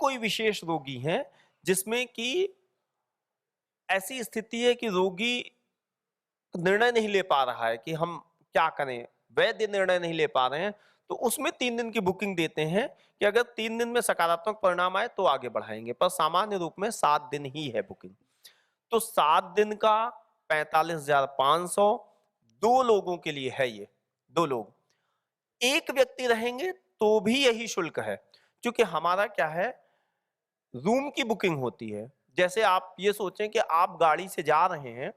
कोई विशेष रोगी हैं जिसमें कि ऐसी स्थिति है कि रोगी निर्णय नहीं ले पा रहा है कि हम क्या करें, वैध निर्णय नहीं ले पा रहे हैं, तो उसमें 3 दिन की बुकिंग देते हैं कि अगर 3 दिन में सकारात्मक परिणाम आए तो आगे बढ़ाएँगे, पर सामान्य रूप में 7 दिन ही है बुकिंग। तो 7 दिन का 45,500 2 लोगों के लिए है ये, 2 लोग। 1 व्यक्ति रहेंगे तो भी यही शुल्क है, क्योंकि हमारा क्या है, रूम की बुकिंग होती है। जैसे आप ये सोचें कि आप गाड़ी से जा रहे हैं,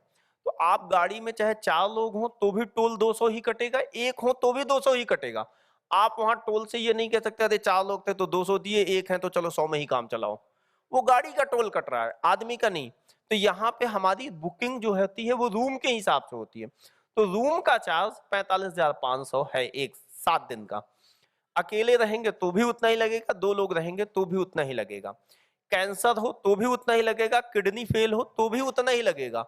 तो आप गाड़ी में चाहे 4 लोग हों तो भी टोल 200 ही कटेगा, 1 हो तो भी 200 ही कटेगा। आप वहाँ टोल से ये नहीं कह सकते अरे 4 लोग थे तो 200 दिए, 1 है तो चलो 100 में ही काम चलाओ। वो गाड़ी का टोल कट रहा है, आदमी का नहीं। तो यहाँ पे हमारी बुकिंग जो होती है वो रूम के हिसाब से होती है। तो रूम का चार्ज 45,500 है एक 7 दिन का। अकेले रहेंगे तो भी उतना ही लगेगा, 2 लोग रहेंगे तो भी उतना ही लगेगा। कैंसर हो तो भी उतना ही लगेगा, किडनी फेल हो तो भी उतना ही लगेगा,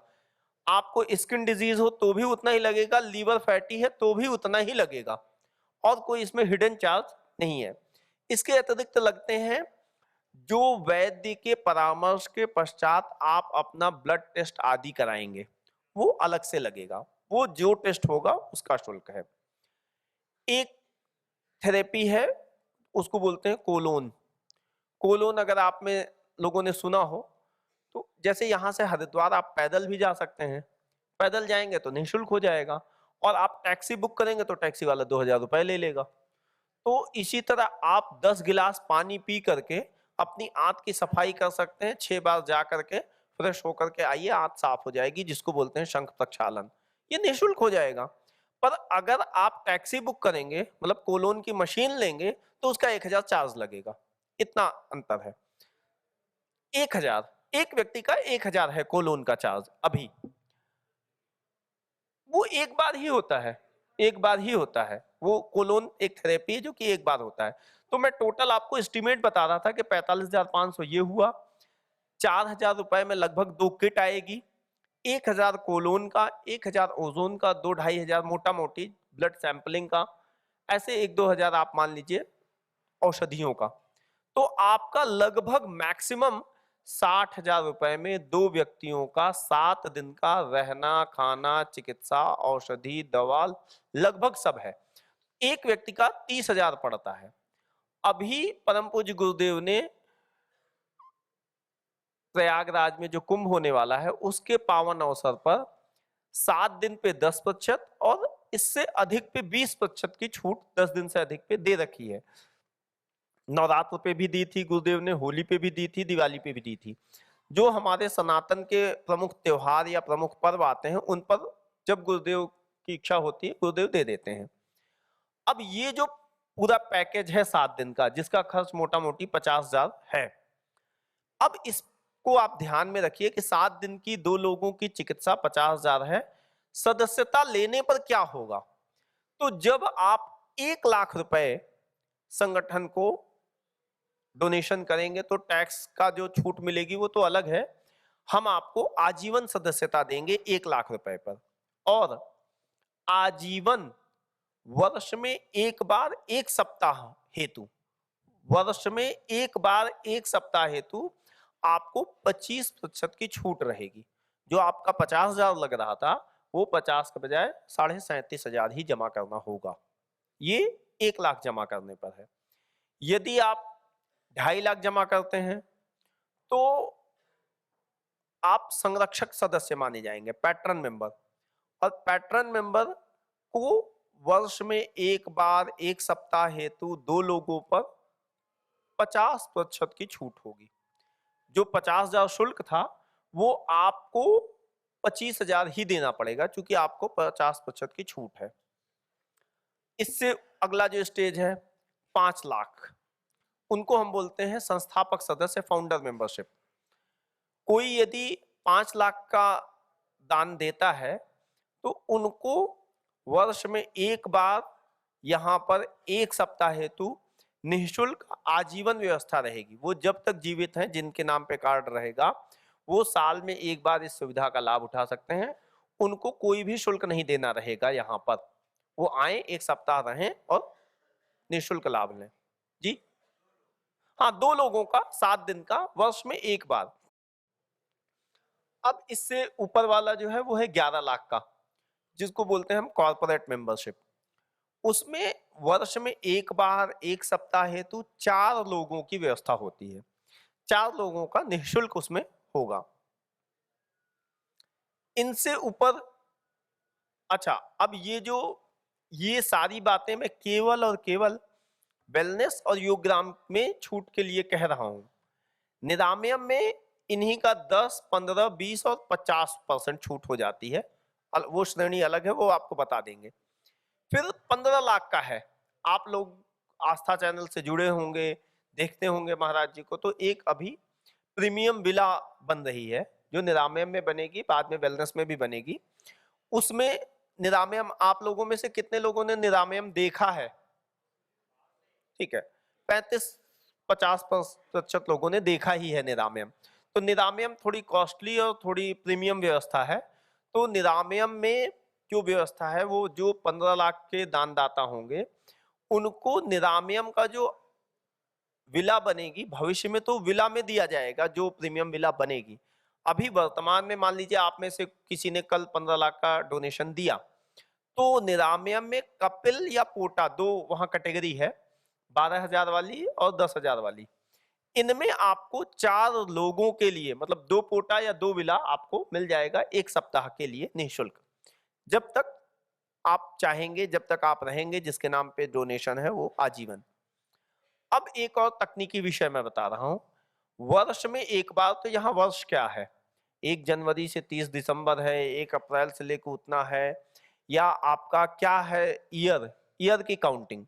आपको स्किन डिजीज हो तो भी उतना ही लगेगा, लीवर फैटी है तो भी उतना ही लगेगा, और कोई इसमें हिडन चार्ज नहीं है। इसके अतिरिक्त लगते हैं जो वैद्य के परामर्श के पश्चात आप अपना ब्लड टेस्ट आदि कराएंगे, वो अलग से लगेगा। वो जो टेस्ट होगा उसका शुल्क है। एक थेरेपी है, उसको बोलते हैं कोलोन। कोलोन अगर आप में लोगों ने सुना हो, तो जैसे यहाँ से हरिद्वार आप पैदल भी जा सकते हैं, पैदल जाएंगे तो निःशुल्क हो जाएगा, और आप टैक्सी बुक करेंगे तो टैक्सी वाला 2,000 रुपए ले लेगा। तो इसी तरह आप 10 गिलास पानी पी करके अपनी आंत की सफाई कर सकते हैं, 6 बार जा करके फ्रेश होकर के आइए, आंत साफ हो जाएगी, जिसको बोलते हैं शंख प्रक्षालन। ये निःशुल्क हो जाएगा। पर अगर आप टैक्सी बुक करेंगे, मतलब कोलोन की मशीन लेंगे, तो उसका 1,000 चार्ज लगेगा। इतना अंतर है। 1,000 एक व्यक्ति का 1,000 है कोलोन का चार्ज अभी। वो एक बार ही होता है, एक बार ही होता है। वो कोलोन एक थेरेपी है जो कि एक बार होता है। तो मैं टोटल आपको एस्टिमेट बता रहा था कि 45,500 ये हुआ, 4,000 रुपए में लगभग 2 किट आएगी, 1,000 कोलोन का, 1,000 ओज़ोन का, 2 ढाई हज़ार मोटा-मोटी ब्लड सैंपलिंग का, ऐसे 1-2 हज़ार आप मान लीजिए औषधियों का। तो आपका लगभग मैक्सिमम 60,000 रुपए में 2 व्यक्तियों का 7 दिन का रहना, खाना, चिकित्सा, औषधि, दवा लगभग सब है। एक व्यक्ति का 30,000 पड़ता है। अभी परम पूज्य गुरुदेव ने प्रयागराज में जो कुंभ होने वाला है, उसके पावन अवसर पर 7 दिन पे 10% और इससे अधिक पे 20% की छूट 10 दिन से अधिक पे दे रखी है। नवरात्र पे भी दी थी गुरुदेव ने, होली पे भी दी थी, दिवाली पे भी दी थी। जो हमारे सनातन के प्रमुख त्योहार या प्रमुख पर्व आते हैं, उन पर जब गुरुदेव की इच्छा होती है, गुरुदेव दे देते हैं। अब ये जो पूरा पैकेज है 7 दिन का, जिसका खर्च मोटा-मोटी 50,000 है। अब इसको आप ध्यान में रखिए कि 7 दिन की 2 लोगों की चिकित्सा 50,000 है। सदस्यता लेने पर क्या होगा? तो जब आप 1 लाख रुपए संगठन को डोनेशन करेंगे तो टैक्स का जो छूट मिलेगी वो तो अलग है। हम आपको आजीवन सदस्यता देंगे 1 लाख रुपए पर, और आजीवन वर्ष में 1 बार 1 सप्ताह हेतु, वर्ष में 1 बार 1 सप्ताह हेतु आपको 25% की छूट रहेगी। जो आपका 50,000 लग रहा था, वो 50 के बजाय 37,500 ही जमा करना होगा। ये 1 लाख जमा करने पर है। यदि आप 2.5 लाख जमा करते हैं, तो आप संरक्षक सदस्य माने जाएंगे, पैट्रन मेंबर, और पैट्रन मेंबर को वर्ष में 1 बार 1 सप्ताह हेतु 2 लोगों पर 50% की छूट होगी। जो 50,000 शुल्क था, वो आपको 25,000 ही देना पड़ेगा, क्योंकि आपको 50% की छूट है। इससे अगला जो स्टेज है 5 लाख, उनको हम बोलते हैं संस्थापक सदस्य, फाउंडर मेंबरशिप। कोई यदि 5 लाख का दान देता है, तो उनको वर्ष में 1 बार यहाँ पर 1 सप्ताह हेतु निःशुल्क आजीवन व्यवस्था रहेगी। वो जब तक जीवित हैं, जिनके नाम पे कार्ड रहेगा, वो साल में 1 बार इस सुविधा का लाभ उठा सकते हैं। उनको कोई भी शुल्क नहीं देना रहेगा यहाँ पर। वो आए, 1 सप्ताह रहें और निःशुल्क लाभ लें। जी? हाँ, 2 लोगों का 7 दिन का वर्ष में 1 बार। अब इससे ऊपर वाला जो है वो है 11 लाख का, जिसको बोलते हैं हम कॉर्पोरेट मेंबरशिप। उसमें वर्ष में 1 बार 1 सप्ताह हेतु 4 लोगों की व्यवस्था होती है। 4 लोगों का निःशुल्क उसमें होगा। इनसे ऊपर अच्छा, अब ये सारी बातें मैं केवल और केवल वेलनेस और योगग्राम में छूट के लिए कह रहा हूं। निदाम्यम में इन्हीं का 10, 15, 20 और 50% छूट हो जाती है। वो श्रेणी अलग है, वो आपको बता देंगे। फिर 15 लाख का है। आप लोग आस्था चैनल से जुड़े होंगे, देखते होंगे महाराज जी को, तो एक अभी प्रीमियम विला बन रही है जो निदाम्यम में बनेगी, बाद में वेलनेस में भी बनेगी। उसमें निदाम्यम, आप लोगों में से कितने लोगों ने निदाम्यम देखा है? ठीक है, 35-50% लोगों ने देखा ही है निदाम्यम। तो निदाम्यम थोड़ी कॉस्टली और थोड़ी प्रीमियम व्यवस्था है। तो निदाम्यम में जो व्यवस्था है वो जो 15 लाख के दानदाता होंगे उनको निदाम्यम का जो विला बनेगी, भविष्य में तो विला में दिया जाएगा जो प्रीमियम विला बनेगी। अभी वर्तमान में मान लीजिए आप में से किसी ने कल 15 लाख का डोनेशन दिया, तो निदाम्यम में कपिल या पोटा 2 वहां कैटेगरी है, 12,000 वाली और 10,000 वाली। इनमें आपको 4 लोगों के लिए मतलब 2 पोटा या 2 विला आपको मिल जाएगा 1 सप्ताह के लिए निःशुल्क। जब तक आप चाहेंगे, जब तक आप रहेंगे, जिसके नाम पे डोनेशन है वो आजीवन। अब एक और तकनीकी विषय मैं बता रहा हूं। वर्ष में 1 बार, तो यहाँ वर्ष क्या है? 1 जनवरी से 30 दिसंबर है, 1 अप्रैल से लेकर उतना है, या आपका क्या है ईयर की काउंटिंग।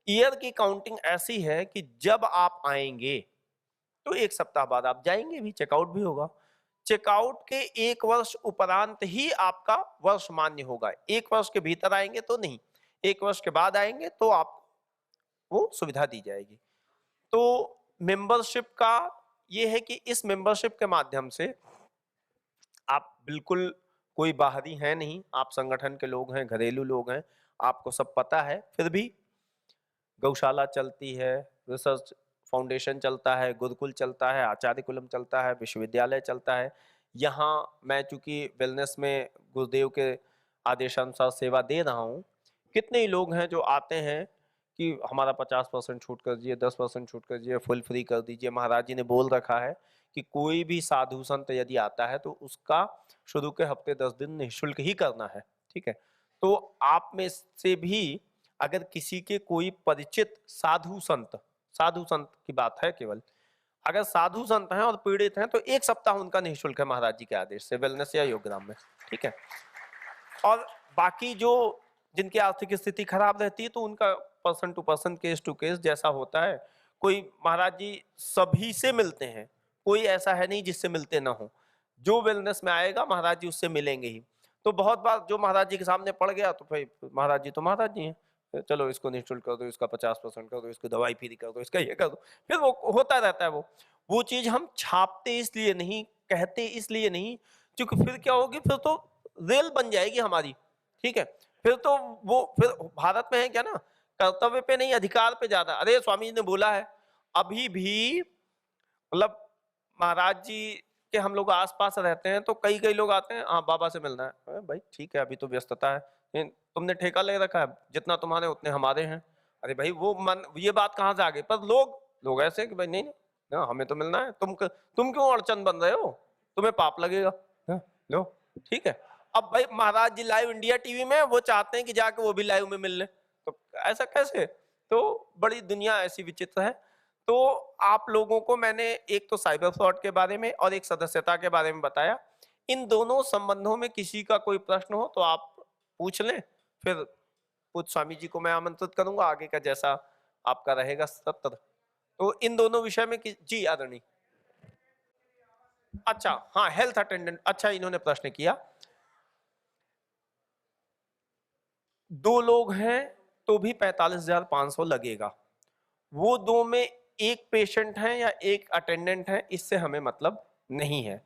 ईयर की काउंटिंग ऐसी है कि जब आप आएंगे तो 1 सप्ताह बाद आप जाएंगे भी, चेकआउट भी होगा। चेकआउट के 1 वर्ष उपरांत ही आपका वर्ष मान्य होगा। 1 वर्ष के भीतर आएंगे तो नहीं, 1 वर्ष के बाद आएंगे तो आप वो सुविधा दी जाएगी। तो मेंबरशिप का ये है कि इस मेंबरशिप के माध्यम से आप बिल्कुल कोई बाहरी हैं नहीं, आप संगठन के लोग हैं, घरेलू लोग हैं, आपको सब पता है। फिर भी गौशाला चलती है, रिसर्च फाउंडेशन चलता है, गुरुकुल चलता है, आचार्य कुलम चलता है, विश्वविद्यालय चलता है। यहाँ मैं चूंकि वेलनेस में गुरुदेव के आदेशानुसार सेवा दे रहा हूँ, कितने ही लोग हैं जो आते हैं कि हमारा 50% छूट कर दीजिए, 10% छूट कर दीजिए, फुल फ्री कर दीजिए। महाराज जी ने बोल रखा है कि कोई भी साधु संत यदि आता है तो उसका शुरू के हफ्ते 10 दिन निःशुल्क ही करना है। ठीक है, तो आप में से भी अगर किसी के कोई परिचित साधु संत की बात है केवल, अगर साधु संत हैं और पीड़ित हैं तो 1 सप्ताह उनका निःशुल्क है महाराज जी के आदेश से वेलनेस या योगग्राम में। ठीक है, और बाकी जो जिनकी आर्थिक स्थिति खराब रहती है तो उनका person to person, case to case जैसा होता है। कोई महाराज जी सभी से मिलते हैं, कोई ऐसा है नहीं जिससे मिलते ना हो। जो वेलनेस में आएगा महाराज जी उससे मिलेंगे ही। तो बहुत बार जो महाराज जी के सामने पड़ गया तो भाई महाराज जी तो महाराज जी हैं, चलो इसको निःशुल्क कर दो, इसका 50% कर दो, इसको दवाई फ्री कर दो, इसका ये कर दो, फिर वो होता रहता है। वो चीज हम छापते इसलिए नहीं, कहते इसलिए नहीं, क्योंकि फिर क्या होगी, फिर तो रेल बन जाएगी हमारी। ठीक है, फिर तो वो फिर भारत में है क्या ना, कर्तव्य पे नहीं अधिकार पे ज्यादा। अरे स्वामी जी ने बोला है, अभी भी मतलब महाराज जी के हम लोग आसपास रहते हैं तो कई लोग आते हैं, हाँ बाबा से मिलना है। अरे भाई ठीक है, अभी तो व्यस्तता है, तुमने ठेका ले रखा है, जितना तुम्हारे उतने हमारे हैं। अरे भाई वो ये बात कहाँ से आ गई? पर लोग ऐसे कि भाई नहीं ना, हमें तो मिलना है, तुम क्यों अड़चन बन रहे हो, तुम्हें पाप लगेगा। लो ठीक है, अब भाई महाराज जी लाइव इंडिया टीवी में, वो चाहते हैं कि जाके वो भी लाइव में मिल ले, तो ऐसा कैसे? तो बड़ी दुनिया ऐसी विचित्र है। तो आप लोगों को मैंने एक तो साइबर फ्रॉड के बारे में और एक सदस्यता के बारे में बताया। इन दोनों संबंधों में किसी का कोई प्रश्न हो तो आप पूछ लें, फिर पूज्य स्वामी जी को मैं आमंत्रित करूंगा आगे का जैसा आपका रहेगा सत्र। तो इन दोनों विषय में जी आदरणीय। अच्छा हाँ, हेल्थ अटेंडेंट, अच्छा इन्होंने प्रश्न किया। 2 लोग हैं तो भी 45,500 लगेगा। वो 2 में एक पेशेंट है या एक अटेंडेंट है, इससे हमें मतलब नहीं है।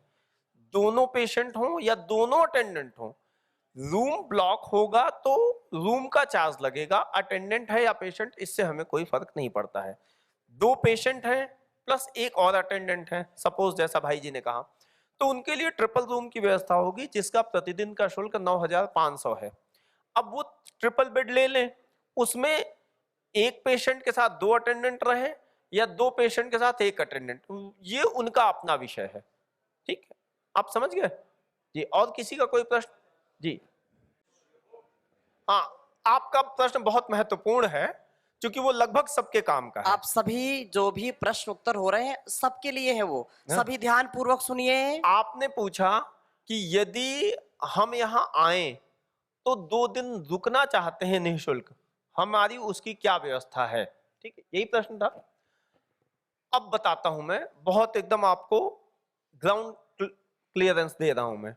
दोनों पेशेंट हो या दोनों अटेंडेंट हो, रूम ब्लॉक होगा तो रूम का चार्ज लगेगा। अटेंडेंट है या पेशेंट, इससे हमें कोई फर्क नहीं पड़ता है। 2 पेशेंट हैं प्लस एक और अटेंडेंट है, सपोज जैसा भाई जी ने कहा, तो उनके लिए ट्रिपल रूम की व्यवस्था होगी जिसका प्रतिदिन का शुल्क 9,500 है। अब वो ट्रिपल बेड ले लें, उसमें एक पेशेंट के साथ 2 अटेंडेंट रहे या 2 पेशेंट के साथ 1 अटेंडेंट, ये उनका अपना विषय है। ठीक है, आप समझ गए जी? और किसी का कोई प्रश्न? जी हाँ, आपका प्रश्न बहुत महत्वपूर्ण है क्योंकि वो लगभग सबके काम का है। आप सभी जो भी प्रश्न उत्तर हो रहे हैं सबके लिए है वो, हाँ। सभी ध्यान पूर्वक सुनिए। आपने पूछा कि यदि हम यहाँ आए तो 2 दिन रुकना चाहते हैं निःशुल्क, हमारी उसकी क्या व्यवस्था है? ठीक है, यही प्रश्न था। अब बताता हूं मैं, बहुत एकदम आपको ग्राउंड क्लियरेंस दे रहा हूं मैं।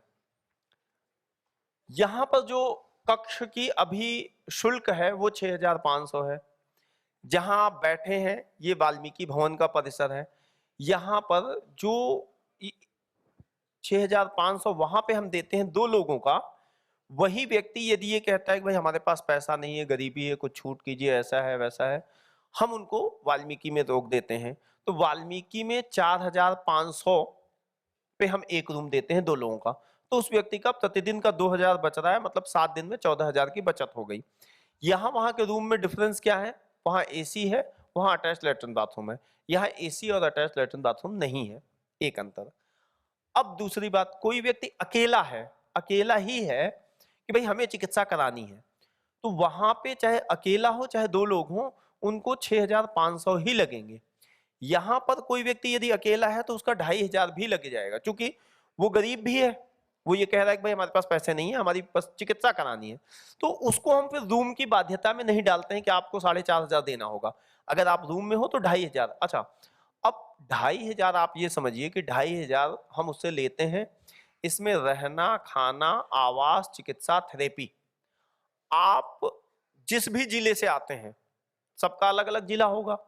यहां पर जो कक्ष की अभी शुल्क है वो 6,500 है। जहां आप बैठे हैं ये वाल्मीकि भवन का परिसर है। यहां पर जो 6,500 वहां पे हम देते हैं 2 लोगों का। वही व्यक्ति यदि ये कहता है कि भाई हमारे पास पैसा नहीं है, गरीबी है, कुछ छूट कीजिए, ऐसा है वैसा है, हम उनको वाल्मीकि में रोक देते हैं। तो वाल्मीकि में 4,500 पे हम एक रूम देते हैं 2 लोगों का। तो उस व्यक्ति का प्रतिदिन का 2,000 बच रहा है, मतलब 7 दिन में 14,000 की बचत हो गई। यहाँ वहाँ के रूम में डिफरेंस क्या है? वहाँ एसी है, वहाँ अटैच लेटरिन बाथरूम है। यहाँ एसी और अटैच लेटरिन बाथरूम नहीं है, एक अंतर। अब दूसरी बात, कोई व्यक्ति अकेला है, अकेला ही है कि भाई हमें चिकित्सा करानी है, तो वहां पे चाहे अकेला हो चाहे 2 लोग हों, उनको 6,500 ही लगेंगे। यहां पर कोई व्यक्ति यदि अकेला है तो उसका 2,500 भी लग जाएगा, क्योंकि वो गरीब भी है। वो ये कह रहा है कि भाई हमारे पास पैसे नहीं है, हमारी बस चिकित्सा करानी है। तो उसको हम फिर रूम की बाध्यता में नहीं डालते हैं कि आपको 4,500 देना होगा। अगर आप रूम में हो तो 2,500। अच्छा, अब 2,500 आप ये समझिए कि 2,500 हम उससे लेते हैं। इसमें रहना, खाना, आवास, चिकित्सा, थेरेपी। आप जिस भी जिले से आते हैं, सबका अलग अलग जिला होगा।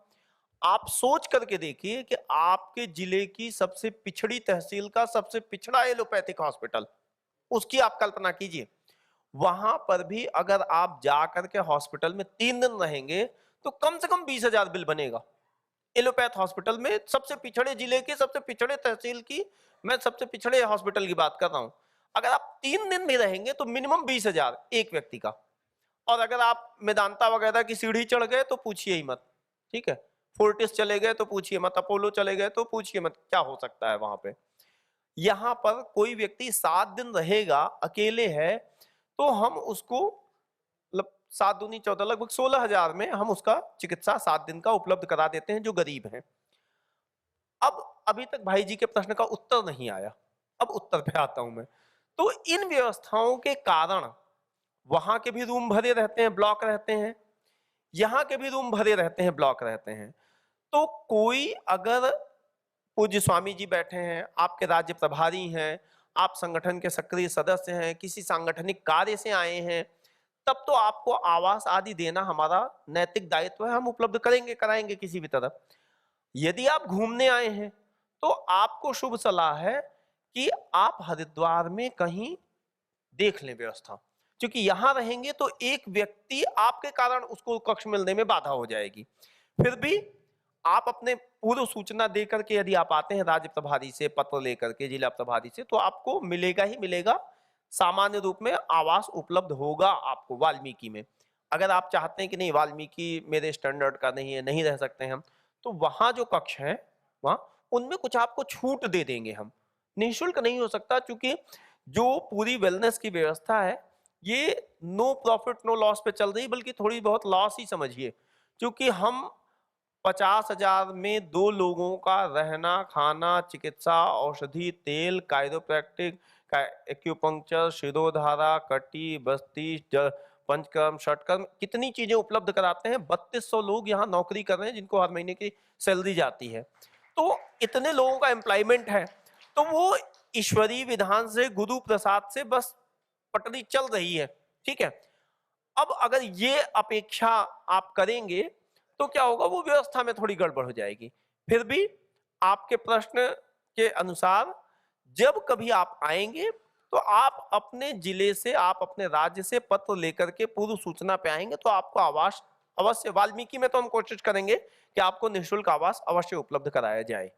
आप सोच करके देखिए कि आपके जिले की सबसे पिछड़ी तहसील का सबसे पिछड़ा एलोपैथिक हॉस्पिटल, उसकी आप कल्पना कीजिए। वहां पर भी अगर आप जा करके हॉस्पिटल में 3 दिन रहेंगे तो कम से कम 20,000 बिल बनेगा। एलोपैथ हॉस्पिटल में, सबसे पिछड़े जिले की, सबसे पिछड़े तहसील की, मैं सबसे पिछड़े हॉस्पिटल की बात कर रहा हूं। अगर आप 3 दिन भी रहेंगे तो मिनिमम 20,000 एक व्यक्ति का। और अगर आप मेदांता वगैरह की सीढ़ी चढ़ गए तो पूछिए ही मत। ठीक है, फोर्टिस चले गए तो पूछिए मत, अपोलो चले गए तो पूछिए मत, क्या हो सकता है वहां पे। यहाँ पर कोई व्यक्ति 7 दिन रहेगा, अकेले है, तो हम उसको मतलब 7 दूनी 14, लगभग 16,000 में हम उसका चिकित्सा 7 दिन का उपलब्ध करा देते हैं जो गरीब हैं। अब अभी तक भाई जी के प्रश्न का उत्तर नहीं आया, अब उत्तर पे आता हूं मैं। तो इन व्यवस्थाओं के कारण वहां के भी रूम भरे रहते हैं, ब्लॉक रहते हैं, यहाँ के भी रूम भरे रहते हैं, ब्लॉक रहते हैं। तो कोई अगर, पूज्य स्वामी जी बैठे हैं, आपके राज्य प्रभारी हैं, आप संगठन के सक्रिय सदस्य हैं, किसी सांगठनिक कार्य से आए हैं, तब तो आपको आवास आदि देना हमारा नैतिक दायित्व है, हम उपलब्ध करेंगे, कराएंगे किसी भी तरह। यदि आप घूमने आए हैं तो आपको शुभ सलाह है कि आप हरिद्वार में कहीं देख लें व्यवस्था, क्योंकि यहां रहेंगे तो एक व्यक्ति आपके कारण उसको कक्ष मिलने में बाधा हो जाएगी। फिर भी आप अपने पूर्व सूचना देकर के यदि आप आते हैं राज्य प्रभारी से, पत्र लेकर के जिला प्रभारी से, तो आपको मिलेगा ही मिलेगा, सामान्य रूप में आवास उपलब्ध होगा आपको वाल्मीकि में। अगर आप चाहते हैं कि नहीं वाल्मीकि मेरे स्टैंडर्ड का नहीं है, नहीं रह सकते हम, तो वहां जो कक्ष है वहां उनमें कुछ आपको छूट दे देंगे हम। निःशुल्क नहीं हो सकता, क्योंकि जो पूरी वेलनेस की व्यवस्था है ये नो प्रॉफिट नो लॉस पे चल रही, बल्कि थोड़ी बहुत लॉस ही समझिए, क्योंकि हम 50,000 में 2 लोगों का रहना, खाना, चिकित्सा, औषधि, तेल, कायरोप्रैक्टिक, एक्यूपंक्चर, शिरोधारा, कटी, बस्ती, पंचकर्म, षटकर्म, कितनी चीजें उपलब्ध कराते हैं। 3,200 लोग यहाँ नौकरी कर रहे हैं जिनको हर महीने की सैलरी जाती है। तो इतने लोगों का एम्प्लॉयमेंट है, तो वो ईश्वरीय विधान से, गुरु प्रसाद से बस पटरी चल रही है। ठीक है, अब अगर ये अपेक्षा आप करेंगे तो क्या होगा, वो व्यवस्था में थोड़ी गड़बड़ हो जाएगी। फिर भी आपके प्रश्न के अनुसार जब कभी आप आएंगे तो आप अपने जिले से, आप अपने राज्य से पत्र लेकर के पूर्व सूचना पे आएंगे तो आपको आवास अवश्य वाल्मीकि में तो हम कोशिश करेंगे कि आपको निःशुल्क आवास अवश्य उपलब्ध कराया जाए।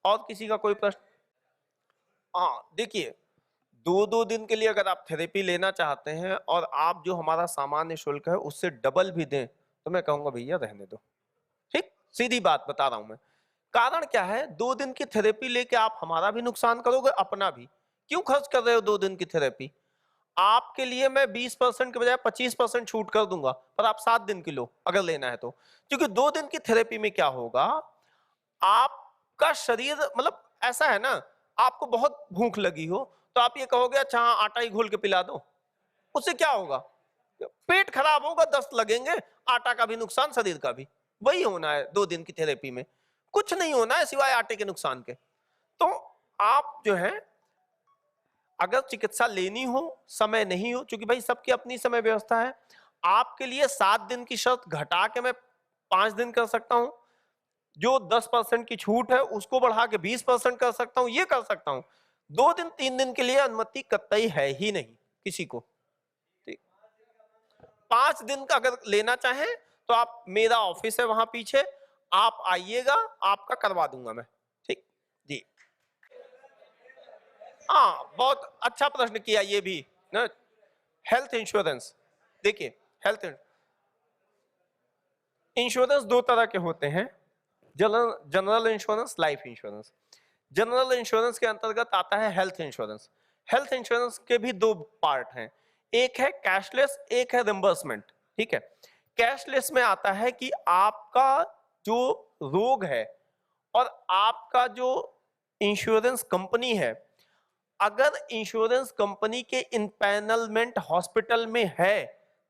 और किसी का कोई प्रश्न? हाँ, देखिए 2-2 दिन के लिए अगर आप थेरेपी लेना चाहते हैं और आप जो हमारा सामान्य शुल्क है उससे डबल भी दें, तो मैं कहूँगा भैया रहने दो। ठीक? सीधी बात बता रहा हूँ मैं। कारण क्या है, 2 दिन की थेरेपी लेके आप हमारा भी नुकसान करोगे, अपना भी। क्यों खर्च कर रहे हो 2 दिन की थेरेपी? आपके लिए मैं 20% के बजाय 25% छूट कर दूंगा, पर आप 7 दिन की लो अगर लेना है तो। क्योंकि 2 दिन की थेरेपी में क्या होगा, आपका शरीर मतलब ऐसा है ना, आपको बहुत भूख लगी हो तो आप ये कहोगे अच्छा हाँ आटा ही घोल के पिला दो, उससे क्या होगा? पेट खराब होगा, दस्त लगेंगे, आटा का भी नुकसान, शरीर का भी। वही होना है 2 दिन की थेरेपी में, कुछ नहीं होना है सिवाय आटे के नुकसान के। तो आप जो है अगर चिकित्सा लेनी हो, समय नहीं हो, क्योंकि भाई सबकी अपनी समय व्यवस्था है, आपके लिए 7 दिन की शर्त घटा के मैं 5 दिन कर सकता हूं, जो 10% की छूट है उसको बढ़ा के 20% कर सकता हूं, ये कर सकता हूं। 2 दिन 3 दिन के लिए अनुमति कतई है ही नहीं किसी को। ठीक, 5 दिन का अगर लेना चाहें तो आप, मेरा ऑफिस है वहां पीछे, आप आइएगा, आपका करवा दूंगा मैं। ठीक जी। हाँ, बहुत अच्छा प्रश्न किया ये भी ना। हेल्थ इंश्योरेंस, देखिए हेल्थ इंश्योरेंस दो तरह के होते हैं, general insurance, life insurance. General insurance के अंतर्गत आता है हेल्थ इंश्योरेंस। हेल्थ इंश्योरेंस के भी दो पार्ट हैं, एक है कैशलेस, एक है रिम्बर्समेंट। ठीक है, कैशलेस में आता है कि आपका जो रोग है और आपका जो इंश्योरेंस कंपनी है, अगर इंश्योरेंस कंपनी के इनपैनलमेंट हॉस्पिटल में है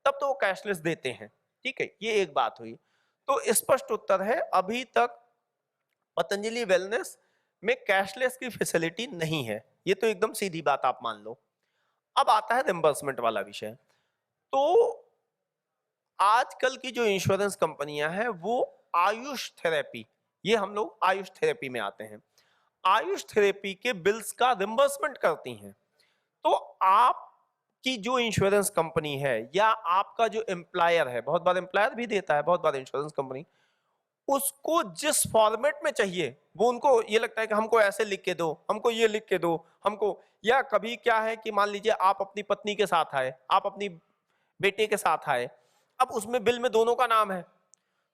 तब तो वो कैशलेस देते हैं। ठीक है, ये एक बात हुई। तो स्पष्ट उत्तर है, अभी तक पतंजलि वेलनेस में कैशलेस की फैसिलिटी नहीं है, ये तो एकदम सीधी बात आप मान लो। अब आता है रिम्बर्समेंट वाला विषय। तो आजकल की जो इंश्योरेंस कंपनियां हैं वो आयुष थेरेपी, ये हम लोग आयुष थेरेपी में आते हैं, आयुष थेरेपी के बिल्स का रिम्बर्समेंट करती हैं। तो आपकी जो इंश्योरेंस कंपनी है या आपका जो एम्प्लॉयर है, बहुत बार एम्प्लॉयर भी देता है, बहुत बार इंश्योरेंस कंपनी, उसको जिस फॉर्मेट में चाहिए, वो उनको ये लगता है कि हमको ऐसे लिख के दो, हमको ये लिख के दो, हमको, या कभी क्या है कि मान लीजिए आप अपनी पत्नी के साथ आए, आप अपनी बेटे के साथ आए, अब उसमें बिल में दोनों का नाम है,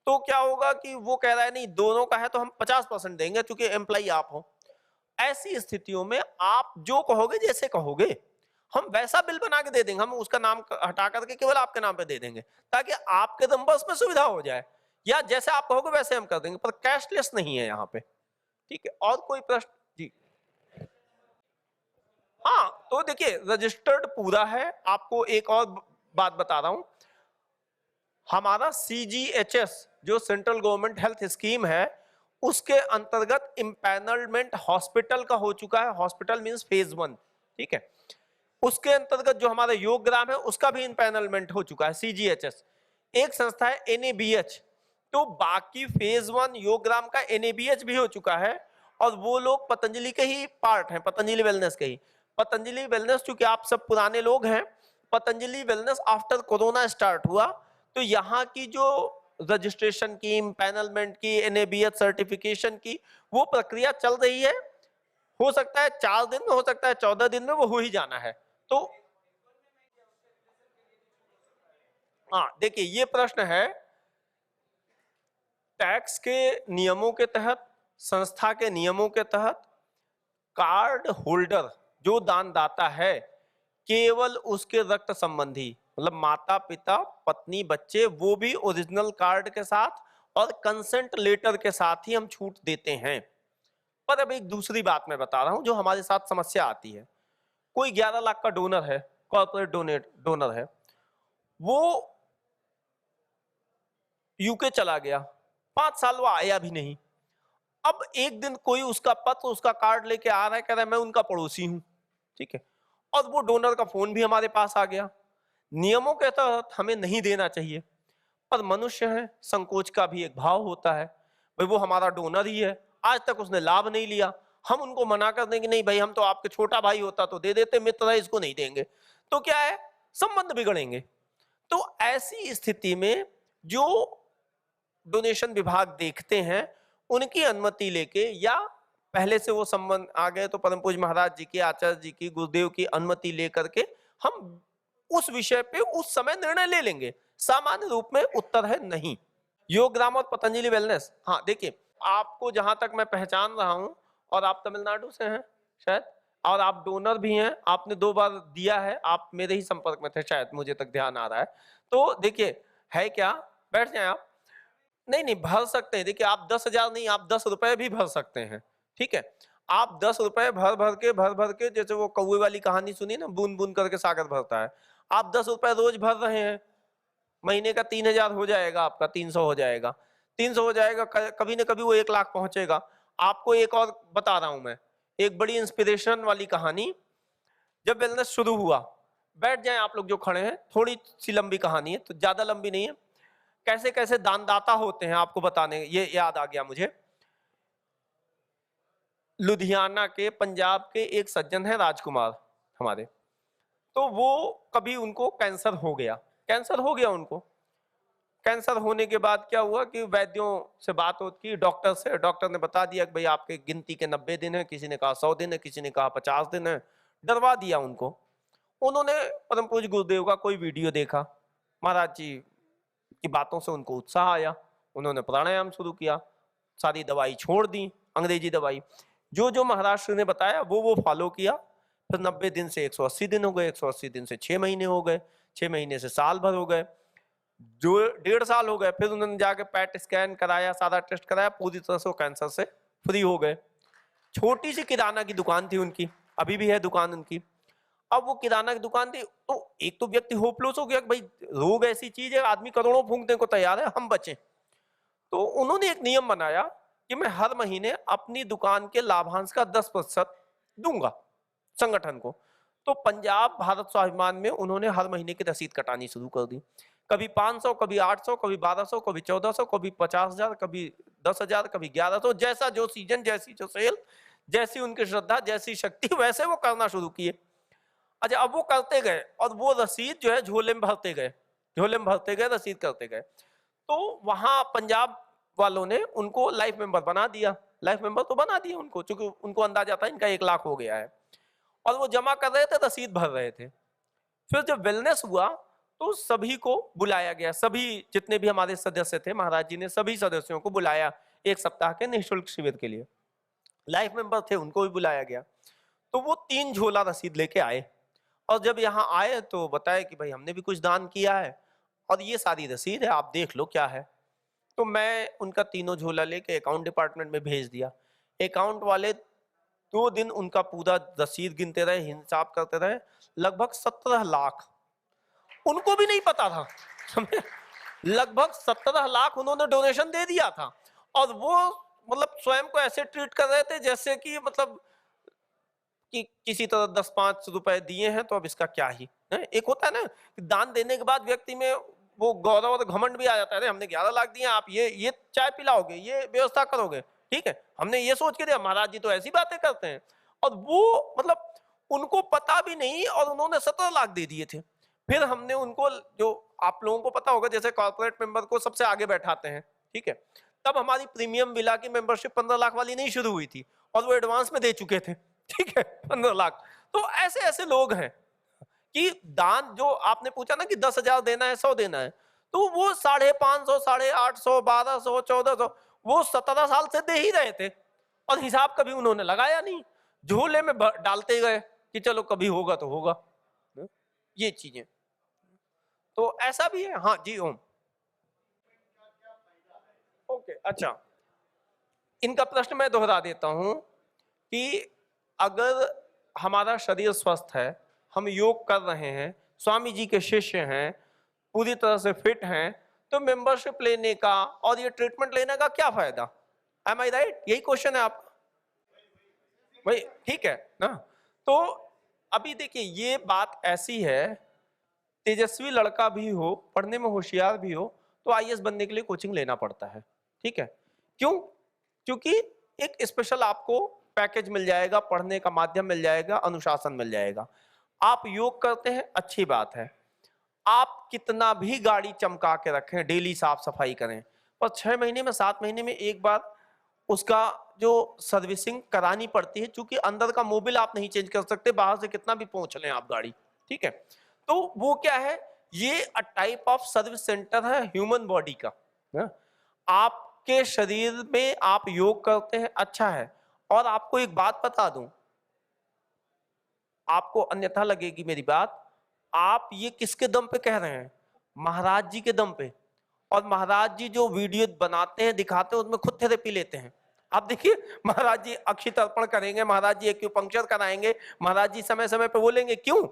तो क्या होगा कि वो कह रहा है नहीं दोनों का है तो हम 50% देंगे क्योंकि एम्प्लॉई आप हो। ऐसी स्थितियों में आप जो कहोगे, जैसे कहोगे, हम वैसा बिल बना के दे देंगे, हम उसका नाम हटा करके केवल आपके नाम पे दे देंगे ताकि आपके नंबर्स में सुविधा हो जाए, या जैसे आप कहोगे वैसे हम कर देंगे, पर कैशलेस नहीं है यहाँ पे। ठीक है, और कोई प्रश्न? जी हाँ, तो देखिए रजिस्टर्ड पूरा है। आपको एक और बात बता रहा हूं, हमारा CGHS जो सेंट्रल गवर्नमेंट हेल्थ स्कीम है, उसके अंतर्गत इम्पैनलमेंट हॉस्पिटल का हो चुका है। Hospital means phase 1। ठीक है, उसके अंतर्गत जो हमारा योग ग्राम है उसका भी इम्पैनलमेंट हो चुका है, CGHS। एक संस्था है NABH, तो बाकी फेज 1 योग ग्राम का NABH भी हो चुका है, और वो लोग पतंजलि के ही पार्ट हैं, पतंजलि वेलनेस के ही। पतंजलि वेलनेस, चूंकि आप सब पुराने लोग हैं, Patanjali wellness after corona start हुआ, तो यहाँ की जो रजिस्ट्रेशन की, पैनलमेंट की, NABH सर्टिफिकेशन की वो प्रक्रिया चल रही है। हो सकता है 4 दिन में, हो सकता है 14 दिन में वो हो ही जाना है। तो हाँ, देखिए ये प्रश्न है, टैक्स के नियमों के तहत, संस्था के नियमों के तहत, कार्ड होल्डर जो दानदाता है, केवल उसके रक्त संबंधी, मतलब माता पिता पत्नी बच्चे, वो भी ओरिजिनल कार्ड के साथ और कंसेंट लेटर के साथ ही हम छूट देते हैं। पर अब एक दूसरी बात मैं बता रहा हूं जो हमारे साथ समस्या आती है। कोई 11 लाख का डोनर है, कॉर्पोरेट डोनर है, वो यूके चला गया, 5 साल वो आया भी नहीं। अब एक दिन कोई उसका पत्र, उसका कार्ड लेके आ रहा है, कह रहा है मैं उनका पड़ोसी हूं। ठीक है, और वो डोनर का फोन भी हमारे पास आ गया। नियमों के तहत हमें नहीं देना चाहिए, पर मनुष्य है, संकोच का भी एक भाव होता है। भाई वो हमारा डोनर ही है, आज तक उसने लाभ नहीं लिया, हम उनको मना कर देंगे नहीं भाई हम तो आपके छोटा भाई होता तो दे देते, मित्र है इसको नहीं देंगे, तो क्या है, संबंध बिगड़ेंगे। तो ऐसी स्थिति में जो डोनेशन विभाग देखते हैं उनकी अनुमति लेके, या पहले से वो संबंध आ गए तो परम पूज्य महाराज जी की, आचार्य जी की, गुरुदेव की अनुमति लेकर के हम उस विषय पे उस समय निर्णय ले लेंगे। सामान्य रूप में उत्तर है नहीं। योग ग्राम और पतंजलि वेलनेस, हाँ देखिए, आपको जहां तक मैं पहचान रहा हूं, और आप तमिलनाडु से हैं शायद, और आप डोनर भी हैं, आपने 2 बार दिया है, आप मेरे ही संपर्क में थे शायद, मुझे तक ध्यान आ रहा है। तो देखिए है क्या, बैठ जाए आप। नहीं नहीं, भर सकते हैं। देखिए आप 10,000 नहीं, आप 10 रुपए भी भर सकते हैं, ठीक है। आप 10 रुपए भर भर के, जैसे वो कौवे वाली कहानी सुनी ना, बूंद बूंद करके सागर भरता है। आप 10 रुपए रोज भर रहे हैं, महीने का 3,000 हो जाएगा, आपका 300 हो जाएगा, 300 हो जाएगा, कभी ना कभी वो 1 लाख पहुंचेगा। आपको एक और बता रहा हूं मैं, एक बड़ी इंस्पिरेशन वाली कहानी। जब वेलनेस शुरू हुआ, बैठ जाएं आप लोग जो खड़े हैं, थोड़ी सी लंबी कहानी है, तो ज्यादा लंबी नहीं है। कैसे कैसे दानदाता होते हैं आपको बताने, ये याद आ गया मुझे। लुधियाना के, पंजाब के एक सज्जन है राजकुमार हमारे, तो वो कभी उनको कैंसर हो गया, कैंसर हो गया उनको। कैंसर होने के बाद क्या हुआ कि वैद्यों से बात होती, डॉक्टर से, डॉक्टर ने बता दिया कि भाई आपके गिनती के 90 दिन है, किसी ने कहा 100 दिन है, किसी ने कहा 50 दिन है, डरवा दिया उनको। उन्होंने परम पूज्य गुरुदेव का कोई वीडियो देखा, महाराज जी की बातों से उनको उत्साह आया, उन्होंने प्राणायाम शुरू किया, सारी दवाई छोड़ दी, अंग्रेजी दवाई, जो जो महाराष्ट्र ने बताया वो फॉलो किया। फिर 90 दिन से 180 दिन हो गए, 180 दिन से 6 महीने हो गए, 6 महीने से साल भर हो गए, जो 1.5 साल हो गए। फिर उन्होंने जाके पैट स्कैन कराया, सारा टेस्ट कराया, पूरी तरह से वो कैंसर से फ्री हो गए। छोटी सी किराना की दुकान थी उनकी, अभी भी है दुकान उनकी। अब वो किराना की दुकान थी, तो एक तो व्यक्ति होपलेस हो गया कि भाई रोग ऐसी चीज है, आदमी करोड़ों फूंकने को तैयार है, हम बचें। तो उन्होंने एक नियम बनाया कि मैं हर महीने अपनी दुकान के लाभांश का 10% दूंगा संगठन को। तो पंजाब भारत स्वाभिमान में उन्होंने हर महीने की रसीद कटानी शुरू कर दी, कभी 500, कभी 800, कभी 1200, कभी 1400, कभी 50,000, कभी 10,000, कभी 1100, जैसा जो सीजन, जैसी जो सेल, जैसी उनकी श्रद्धा, जैसी शक्ति, वैसे वो करना शुरू किए। अच्छा, अब वो करते गए और वो रसीद जो है झोले में भरते गए, झोले में भरते गए, रसीद करते गए। तो वहां पंजाब वालों ने उनको लाइफ मेंबर बना दिया, लाइफ मेंबर तो बना दिया उनको, क्योंकि उनको अंदाजा था इनका 1 लाख हो गया है, और वो जमा कर रहे थे, रसीद भर रहे थे। फिर जब वेलनेस हुआ तो सभी को बुलाया गया, सभी जितने भी हमारे सदस्य थे, महाराज जी ने सभी सदस्यों को बुलाया 1 सप्ताह के निःशुल्क शिविर के लिए। लाइफ मेंबर थे उनको भी बुलाया गया। तो वो 3 झोला रसीद लेके आए, और जब यहाँ आए तो बताया कि भाई हमने भी कुछ दान किया है, और ये सारी रसीद है, आप देख लो क्या है। तो मैं उनका तीनों झोला लेके अकाउंट डिपार्टमेंट में भेज दिया। अकाउंट वाले 2 दिन उनका पूरा रसीद गिनते रहे, हिसाब करते रहे, लगभग 17 लाख उनको भी नहीं पता था, समझे? लगभग 17 लाख उन्होंने डोनेशन दे दिया था, और वो मतलब स्वयं को ऐसे ट्रीट कर रहे थे जैसे कि मतलब कि किसी तरह 10-5 रुपए दिए हैं तो अब इसका क्या ही है? एक होता है ना कि दान देने के बाद व्यक्ति में वो गौरव और घमंड भी आ जाता है, अरे हमने 11 लाख दिए, आप ये चाय पिलाओगे, ये व्यवस्था करोगे, ठीक है, हमने ये सोच के दिया, महाराज जी तो ऐसी बातें करते हैं। और वो मतलब उनको पता भी नहीं, और उन्होंने 17 लाख दे दिए थे। फिर हमने उनको, जो आप लोगों को पता होगा, जैसे कॉर्पोरेट मेंबर को सबसे आगे बैठाते हैं, ठीक है, तब हमारी प्रीमियम विला की मेंबरशिप 15 लाख वाली नहीं शुरू हुई थी, और वो एडवांस में दे चुके थे, ठीक है, 15 लाख। तो ऐसे ऐसे लोग हैं कि दान, जो आपने पूछा ना कि 10,000 देना है, 100 देना है, तो वो 550, 850, 1200, 1400, वो 17 साल से दे ही रहे थे, और हिसाब कभी उन्होंने लगाया नहीं, झोले में डालते गए कि चलो कभी होगा तो होगा, ये चीजें। तो ऐसा भी है। हाँ जी ओम, ओके, अच्छा, इनका प्रश्न मैं दोहरा देता हूं कि अगर हमारा शरीर स्वस्थ है, हम योग कर रहे हैं, स्वामी जी के शिष्य हैं, पूरी तरह से फिट हैं, तो मेंबरशिप लेने का और ये ट्रीटमेंट लेने का क्या फायदा? एम आई राइट? यही क्वेश्चन है आपका भाई, ठीक है ना? तो अभी देखिए, ये बात ऐसी है, तेजस्वी लड़का भी हो, पढ़ने में होशियार भी हो, तो आईएएस बनने के लिए कोचिंग लेना पड़ता है, ठीक है? क्यों? क्योंकि एक स्पेशल आपको पैकेज मिल जाएगा, पढ़ने का माध्यम मिल जाएगा, अनुशासन मिल जाएगा। आप योग करते हैं, अच्छी बात है, आप कितना भी गाड़ी चमका के रखें, डेली साफ सफाई करें, पर 6 महीने में 7 महीने में एक बार उसका जो सर्विसिंग करानी पड़ती है, क्योंकि अंदर का मोबिल आप नहीं चेंज कर सकते, बाहर से कितना भी पोंछ लें आप गाड़ी, ठीक है। तो वो क्या है, ये a type of service centre है ह्यूमन बॉडी का, है? आपके शरीर में आप योग करते हैं, अच्छा है। और आपको एक बात बता दूं, आपको अन्यथा लगेगी मेरी बात, आप ये किसके दम पे कह रहे हैं? महाराज जी के दम पे। और महाराज जी जो वीडियो बनाते हैं, दिखाते हैं, उसमें खुद थेरेपी लेते हैं। आप देखिए, महाराज जी अक्षि तर्पण करेंगे, महाराज जी एक्यूपंक्चर कराएंगे, महाराज जी समय समय पे बोलेंगे। क्यों?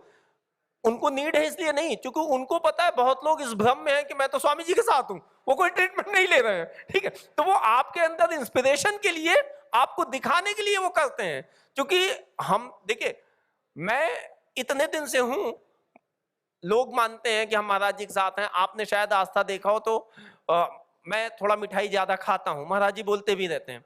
उनको नीड है इसलिए नहीं, क्योंकि उनको पता है बहुत लोग इस भ्रम में हैं कि मैं तो स्वामी जी के साथ हूं, वो कोई ट्रीटमेंट नहीं ले रहे हैं, ठीक है। तो वो आपके अंदर इंस्पिरेशन के लिए, आपको दिखाने के लिए वो करते हैं। क्योंकि हम देखिए, मैं इतने दिन से हूं, लोग मानते हैं कि हम महाराज जी के साथ हैं। आपने शायद आस्था देखा हो तो मैं थोड़ा मिठाई ज्यादा खाता हूं, महाराज जी बोलते भी रहते हैं,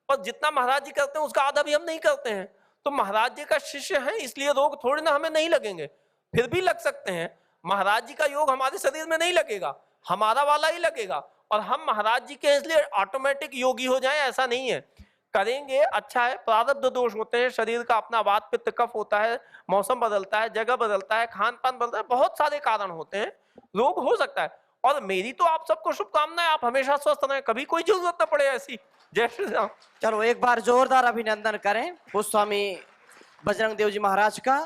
पर जितना महाराज जी करते हैं उसका आधा भी हम नहीं करते हैं। तो महाराज जी का शिष्य है, इसलिए रोग थोड़े ना हमें नहीं लगेंगे, फिर भी लग सकते हैं। महाराज जी का योग हमारे शरीर में नहीं लगेगा, हमारा वाला ही लगेगा। और हम महाराज जी के इसलिए ऑटोमेटिक योगी हो जाएं, ऐसा नहीं है। करेंगे, अच्छा है। प्रारब्ध दोष होते हैं, शरीर का अपना वात पित्त कफ होता है, मौसम बदलता है, जगह बदलता है, खान पान बदलता है, बहुत सारे कारण होते हैं, रोग हो सकता है। और मेरी तो आप सबको शुभकामनाएं, आप हमेशा स्वस्थ रहें, कभी कोई जरूरत न पड़े ऐसी। जय श्री राम। चलो एक बार जोरदार अभिनंदन करें उस स्वामी बजरंग देव जी महाराज का।